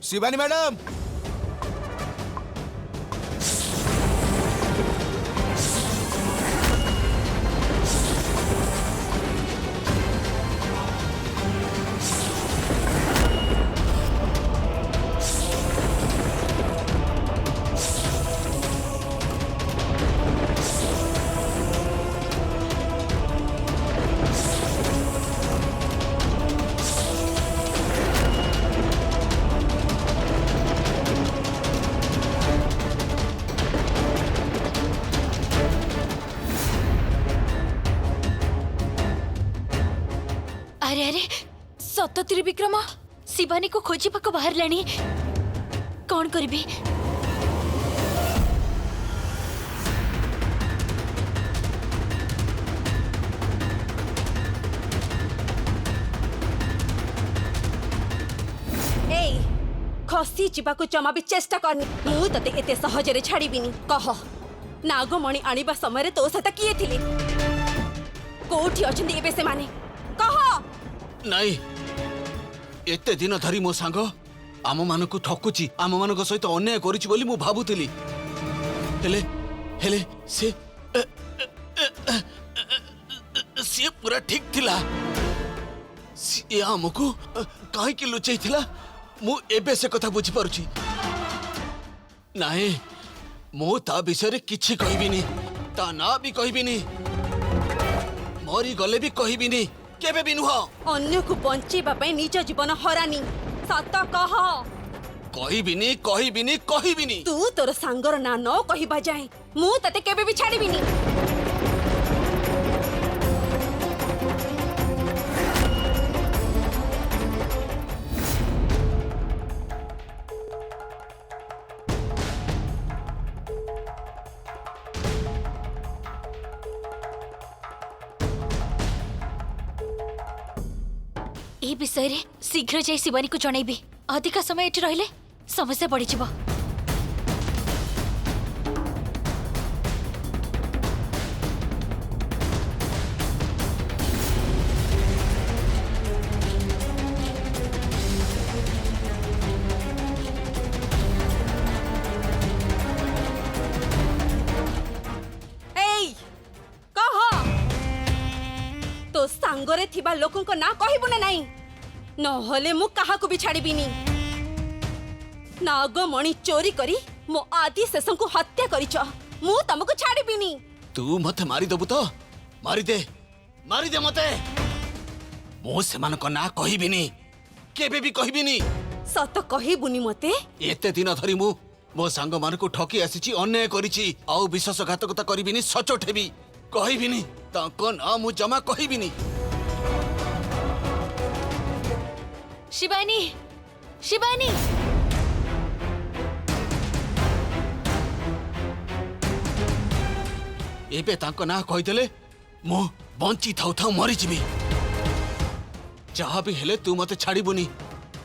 Shivani madam. अरे अरे सत त्रिविक्रम शिवानी को खोजी पाक बाहर लानी कौन करी। खसी जीवाकू जमा भी चेष्टा करनी मु तते एते सहजरे छाड़ीबिनी। कह नागमणि आनिबा समय तो सहित किए थिले कोठी अछंती एबे से माने कह। नहीं एते दिन धरी मो सांग आम मानक ठकुची आम मानक सहित अन्याय करिछि बोली मु भाबुतिली हेले हेले से पूरा ठीक थिला। सी आमको काहे कि लुचै थिला मु एबे से कथा बुझी पारुछि। नहीं मु ता विषय रे किछि कहबिनी ता ना भी कहबिनी मरी गले भी कहबिनी केबे भी नुह। अन्य को बंचेबा पई निज जीवन हरानी सत कह। कहबिनी कहबिनी कहबिनी तू तोर सांगर ना न कहिबा जाए मु तते केबे भी छाड़ीबिनी। ए विषय रे शीघ्र जाई शिवानी को जणाइबी। अधिक समय एठी रहिले समस्या बढ़ी जिवो। तो सांगरे थिबा लोकन को ना कहबो ना नहीं नहले मु काहा को भी छाड़ीबिनी। नागमणि चोरी करी मो आदि शेषन को हत्या करिछ मु तमको छाड़ीबिनी। तू मत मारी दबु तो मारी दे मते मो सेमान को ना कहबिनी केबे भी कहबिनी। सत कहबुनी मते एते दिन धरी मु मो सांग मान को ठकी आसीची अन्याय करिची आउ विश्वासघातकता करबिनी सचोट हेबी कहबिनी ताको ना मु जमा कहबिनी। शिवानी शिवानी एबे ताको ना कहिदेले मु बंची थाउ थाउ मरी जिबी। जहा भी हेले तू मते छाड़ीबुनी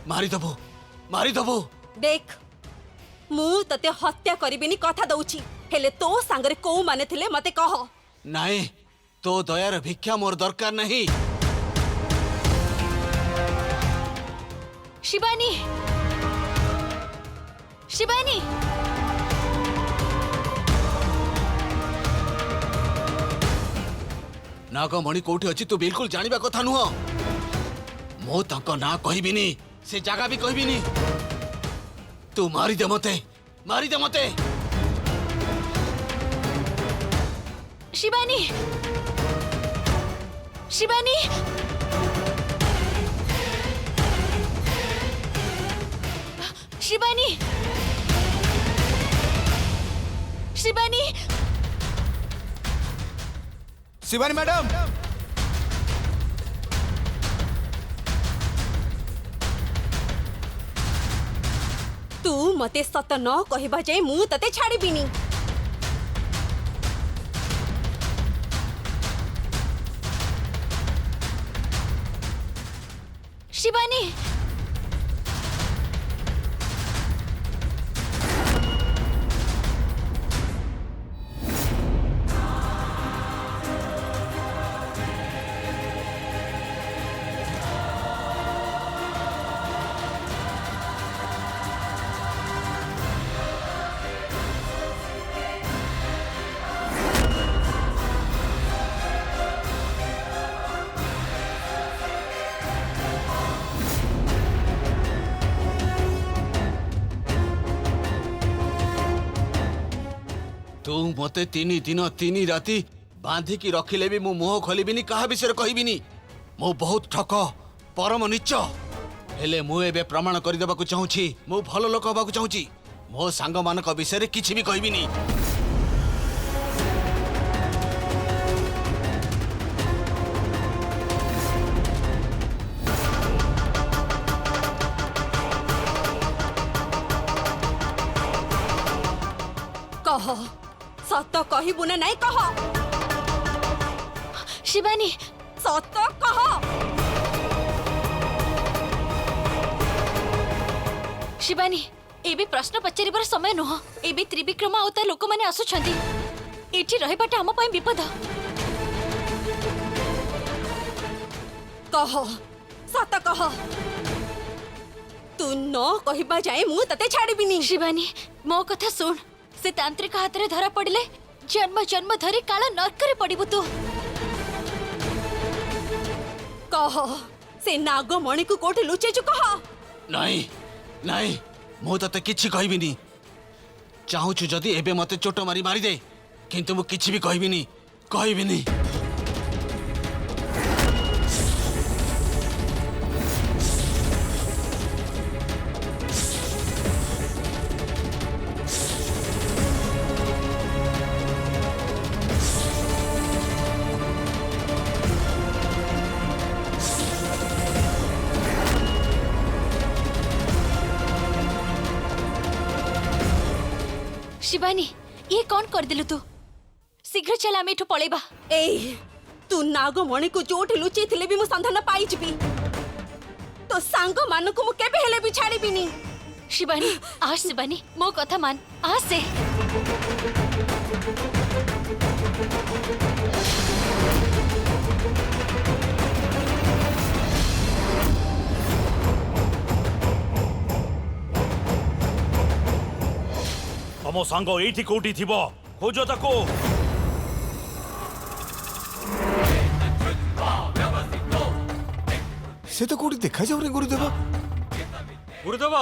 मारी दबो। देख मु तते हत्या करिबिनी कथा दउची हेले तो सांगरे को माने थिले मते कह। नहीं तो दयार भिक्षा मोर दरकार नहीं। शिवानी शिवानी नागमणि कोठी अछि तू बिल्कुल जानिबा कथा नुह। मो ताको ना कहबिनी से जगह भी कहबिनी। तू मारी दे मते शिवानी शिवानी शिवानी शिवानी शिवानी मैडम। तू मते सत न कहबा जाए मु तते छाड़ीबिनी। शिवानी तू मते 3 दिन 3 राति बांधिकी रखिले भी मु मुह खोलिबिनी कहा विषय कहबिनी मु बहुत ठक परम नीच हेले मु एबे प्रमाण करदेबाकू चाहूची मु भल लोक हबाकू चाहूची मो सांग मानक विषय किछि भी कहबिनी कह सत कहबू ना नहीं कह शिवानी सत कह शिवानी एबे प्रश्न पचारिबार समय नुह एबे त्रिविक्रम आउ ता लोक माने आसुछंती एठी रहिबाटा हम पई विपद कह सत कह तू न कहबा जाए मु तते छाड़ीबिनी शिवानी मो कथा सुन से तांत्रिक हाथ रे धरा पड़िले जन्म जन्म धरी काला नरक रे पड़िबु तू कह से नागमणि को कोठे लुचेचु कह नहीं नहीं मु तते किछि कहबिनी चाहूछु जदी एबे मते चोट मारी मारी दे किंतु मु किछि भी कहबिनी शिवानी ये कौन कर दिलु तू शीघ्र चल आम एठू पळेबा ए तू नागमणि को जोठे लुचै थिले भी मु संधान पाई जिबी तो सांग मानको मु केबे हेले भी छाड़ीबिनी शिवानी आज शिवानी मो कथा मान आज से तमो सांग एठी कोठी थिबो खोज ताको से तो कोठी देखा जाऊ रे गुरुदेव गुरुदेव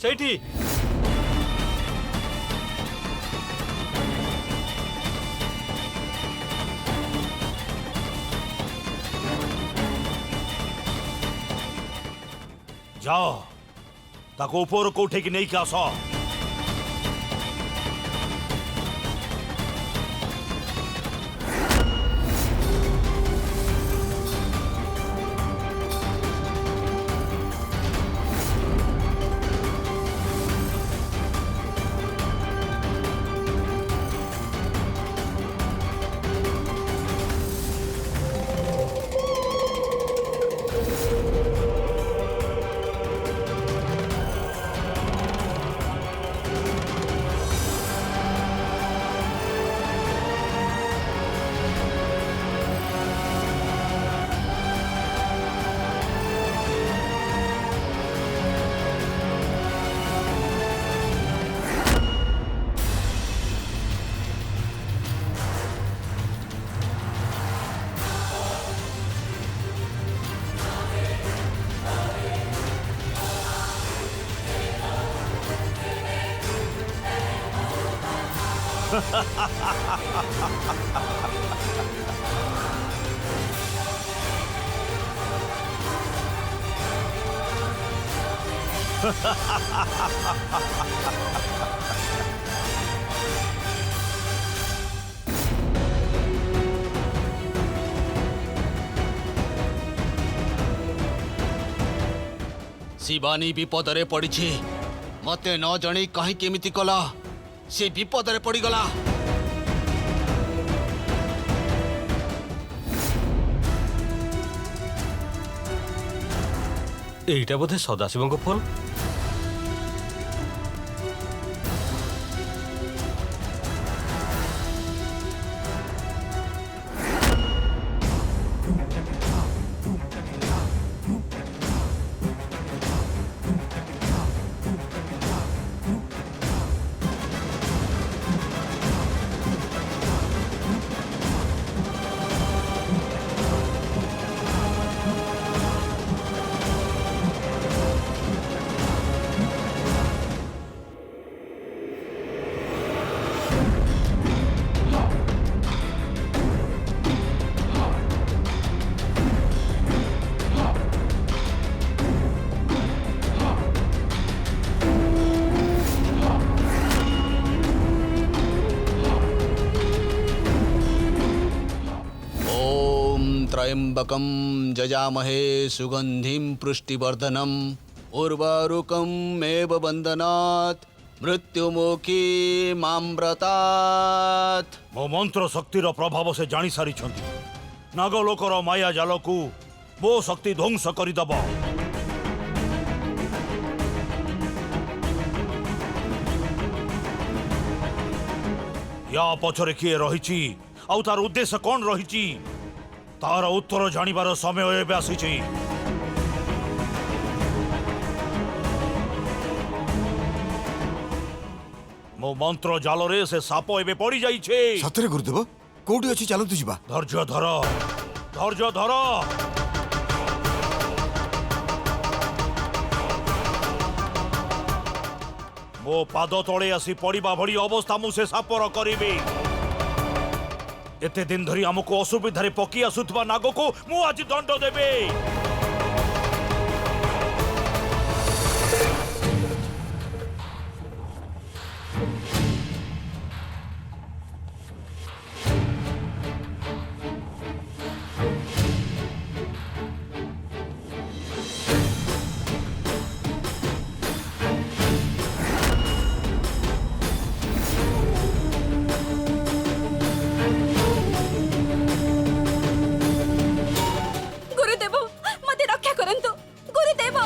सेठी जाओ ताको ऊपर कोठे की नहीं क्या सो शिवानी विपदरे पड़ी मते न जणी कहीं केमिति कला से विपदरे पड़ी गला एटा बोधे सदाशिव को फोन त्रयंबकम जजामहे सुगंधिम पुष्टिवर्धनम उर्वारुकम एव बंदनात् मृत्युमुखी माम्रतात्। मो मंत्र शक्तिर प्रभाव से जानी सारी नागलोकर माया जाल को मो शक्ति ध्वंस करदब। या पछरे किए रही आउ तार उद्देश्य कौन रही तार उत्तर जानिबार समय एबे आसीछि। मो मंत्र जालरे से साप एबे पड़ी जाइछे। सतरे गुरुदेव कोठी अछि चालतु जिबा। धैर्य धर धैर्य धर। मो पाद तले आसी पड़िबा भली अवस्था मु से सापर करिबी। एते दिन धरी हमको असुविधारे पकी आसुथबा नाग को मु आज दंड देबे। गुरुदेव मते रक्षा करंतु। गुरुदेव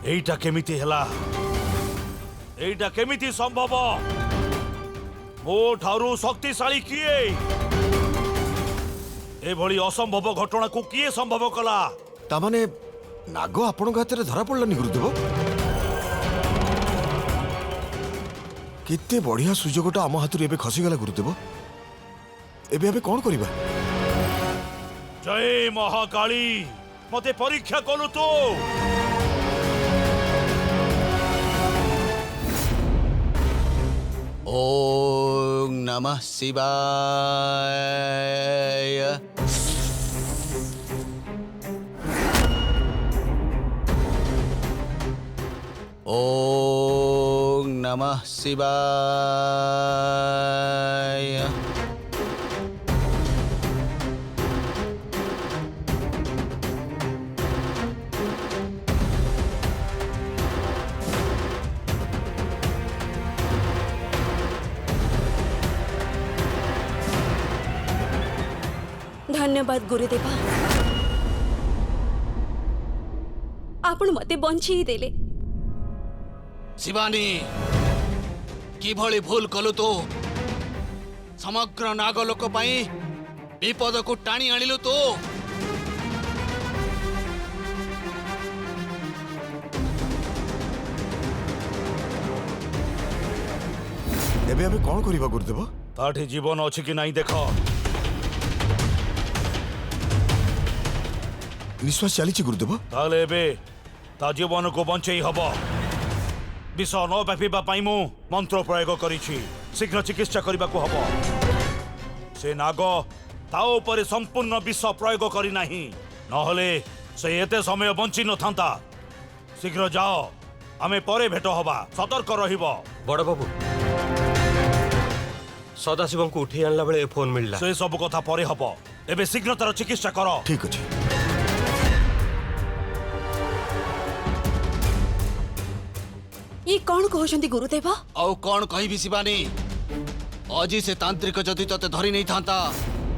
एइटा केमिति हला? एइटा केमिति संभव? मो ठारू शक्तिशाली किए? एभली असंभव घटना को किए संभव कला? ता माने नाग आपन हाथ धरा पड़लानी गुरुदेव। केते बढ़िया सुजोगटा आम हाथ एबे खसीगला गुरुदेव। एबे एबे कौन करिबा? जय महाकाली मते परीक्षा कलु तो। ओम नमः शिवाय। ओम नमः शिवाय। धन्यवाद गुरुदेव। आपण मते बंची देले। शिवानी किभली भूल कलु तो? समग्र नागलोक पई विपद को टाणी आनिलु तो। एबे आमे कोन करिबा गुरुदेव? ताठी जीवन अछि कि नहीं देख। निश्वास चलीछि गुरुदेव। ताले एबे ता जीवन को बंचेई हबो। विष न व्यापीबा पाई मु मंत्र प्रयोग करिछि। शीघ्र चिकित्सा करबाको हबो। से नाग ता ऊपर संपूर्ण विष प्रयोग करी नाही, नहले से एते समय बंची न थांता। शीघ्र जाओ, आमे परे भेट हबा। सतर्क रहिबो। बड़ बाबू, सदाशिव को उठी आनला बेले फोन मिलला। से सब कथा परे हबो। एबे शीघ्र तार चिकित्सा कर। ठीक अछि। ये कौन कहउछंती गुरुदेव? आउ कौन कहबी शिवानी? अजी से तांत्रिक जदि तते धरी नहीं थांता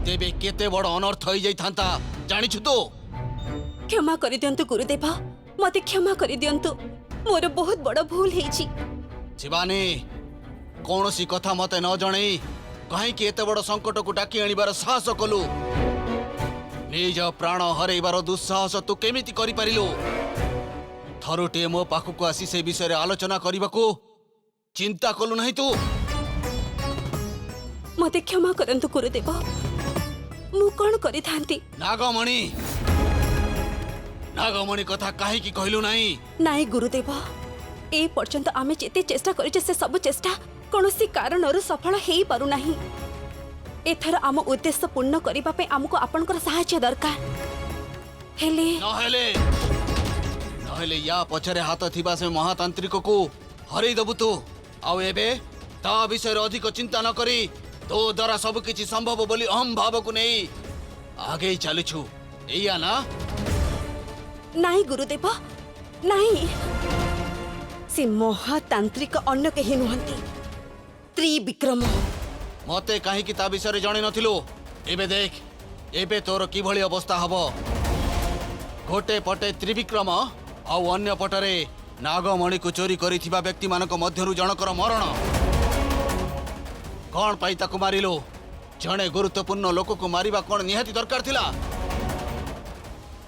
तेबे केते बड़ अनर्थ होई जाई थांता जानिछु तो। क्षमा करि दियंतु गुरुदेव, मते क्षमा करि दियंतु। मोर बहुत बड़ भूल हेछि। शिवानी, कौनसी कथा मते न जणई कहीं कि एते बड़ संकट को डाकी आनिबार साहस कलु। निज प्राण हरैबार दुस्साहस तू केमिति करि परिलु? थरुटे मो पाखକୁ आसी से विषय रे आलोचना करबाको चिंता कलु नहीं तू? मते क्षमा करंतु गुरुदेव, मु कोन करि थांती? नागमणि, नागमणि कथा काहे की कहलु नहीं? नाई गुरुदेव, ए पर्यंत आमे जेते चेष्टा करिचे से सब चेष्टा कोनोसी कारणरु सफल हेई पारु नाही। एथर आम उद्देश्य पूर्ण करिबा पे हमको आपनकर सहायता दरकार। हेले नहेले या पछरे हाथ थिबा से महातांत्रिक को हरई दबु तू। आउ एबे ता विषय अधिक चिंता न करी तो द्वारा सब किछि संभव बोली अहम भाव को नहीं आगे चलुछु, एया ना? नाई गुरुदेव, नाई। से महातांत्रिक अन्य केही नुहंती, त्रिविक्रम। मते काहे कि ता विषय जणे नथिलो। एबे देख, एबे तोर की भली अवस्था हबो। गोटे पटे त्रिविक्रम आउ अन्य पटरे नागमणि को चोरी करिथिबा व्यक्ति मानक मध्यरु जनकर मरण। कौन पाई ताकु मारिलो? जणे गुरुत्वपूर्ण लोक को मारिबा कौन निहाती दरकार थिला?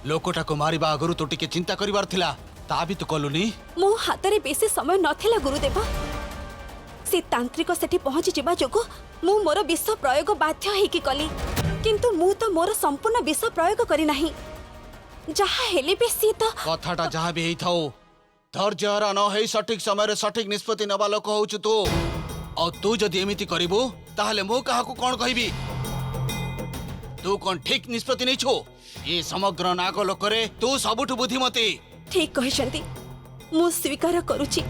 लोकटा को मारिबा आगरु तो टिके चिंता करिवार थिला, ता भी तो कलुनी। मो हातरे बेसी समय नथिला गुरुदेव। से तांत्रिक सेठी पहुंची जिबा जोगो मु मोर विष प्रयोग बाध्य हेकी कली, किंतु मु तो मोर संपूर्ण विष प्रयोग करी नाही। जहा हेले भी सी तो कथाटा जहा भी हेई थाओ, धैर्य हरा न हेई सठिक समय रे सठिक निष्पत्ति नबा लोक होउछु तू। और तू जदि एमिति करिबो ताहले मो काहाकू कोन कहिबी? तू कोन ठीक निष्पत्ति नै छो? ये समग्र नाग लोकरे तू सबुठु बुद्धिमती। ठीक कहिसंती, मु स्वीकार करूची।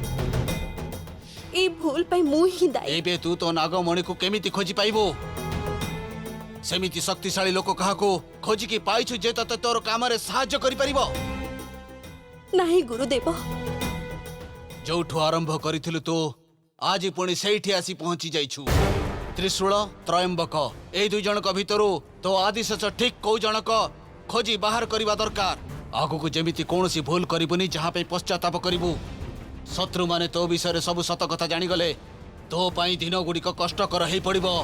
ए भूल पई मु ही दायी। एबे तू तो नागमणि को केमिति खोजी पाइबो? सेमिति शक्तिशाली लोक काहाकू खोजी की पाइछु जे तते तोर कामरे सहाय्य करि परिबो? नाही गुरुदेव। जोठु आरंभ करिथिलु तो आज पुणी सेठी आसी पहुंची जाइछु। त्रिशूल त्रयंबक ए दुई जनक भितरु तो आदिशेष ठीक को जनक खोजी बाहर करिबा दरकार। आगु को जेमिति कोनोसी भूल करिबुनी, जहा पे पश्चाताप करिबु। शत्रु माने तो विषय सब सत कथा जानी गले तो पाई दिन गुड़िक कष्टकर हेई पड़िबो।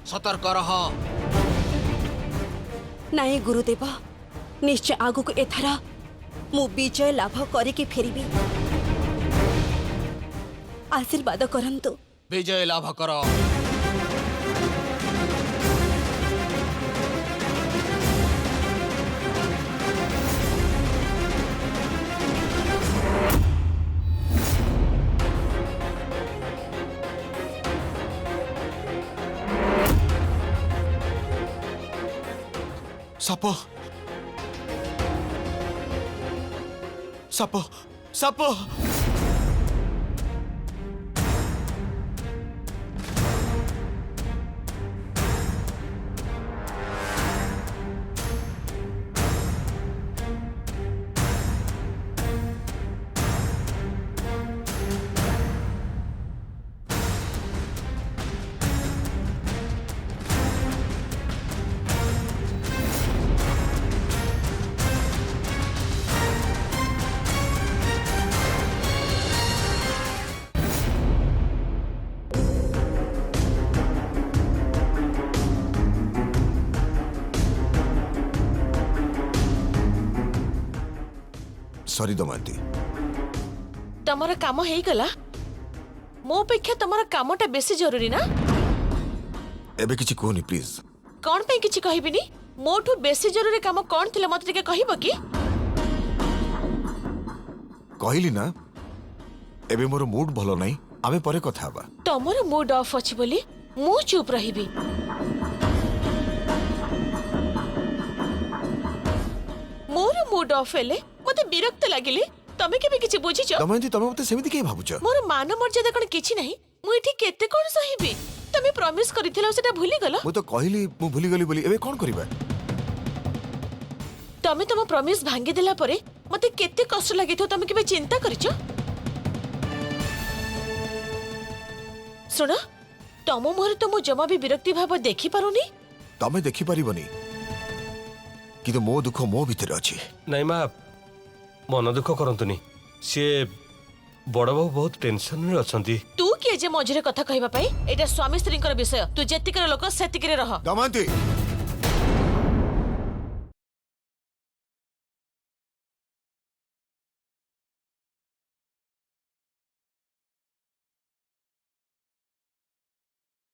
सतर्क रह। नाही गुरुदेव, निश्चय आगु को एथरा मु विजय लाभ करिके फेरिबी। आशीर्वाद करंतु। विजय लाभ कर। साप साप साप सॉरी दमयंती। तमर काम हेई गला? ମୋ अपेक्षा तमर कामटा बेसी जरूरी ना एबे किछि कोनी प्लीज कौन पे किछि कहबिनी मोठू बेसी जरूरी काम कौन थिला मते टिके कहिबो कि कहली ना एबे मोर मूड भलो नाही आमे परे कथा हबा तमर मूड ऑफ अछि बोली मु चुप रहिबी मोर मूड ऑफ हेले मते विरक्त लागिले तमे केबे किछि बुझिछ तमे मते सेमिति के भाबुछ मोर मान मर्यादा कोन किछि नाही मु इठी केते कोन सहिबी तमे प्रॉमिस करिथिलो सेटा भूली गलो मु तो कहली मु भूली गली बोली एबे कोन करबा तमे तम प्रॉमिस भांगी देला परे मते केते कष्ट लागिथो तमे केबे चिंता करिछ सुनो तम मोहर तो मु जमा भी विरक्ति भाव देखि पारुनी तमे देखि परिबनी कि तो मो दुख मो भीतर अछि ନାଇଁ ମା ମନ ଦୁଃଖ କରନ୍ତୁନି ସିଏ ବଡ଼ ବୋହୂ ବହୁତ ଟେନସନରେ ଅଛନ୍ତି तू किए जे मझिरे कथा कहबा पई एटा स्वामी स्त्रीकर विषय तू जेतिकर लोक सेतिकरे रह दमयंती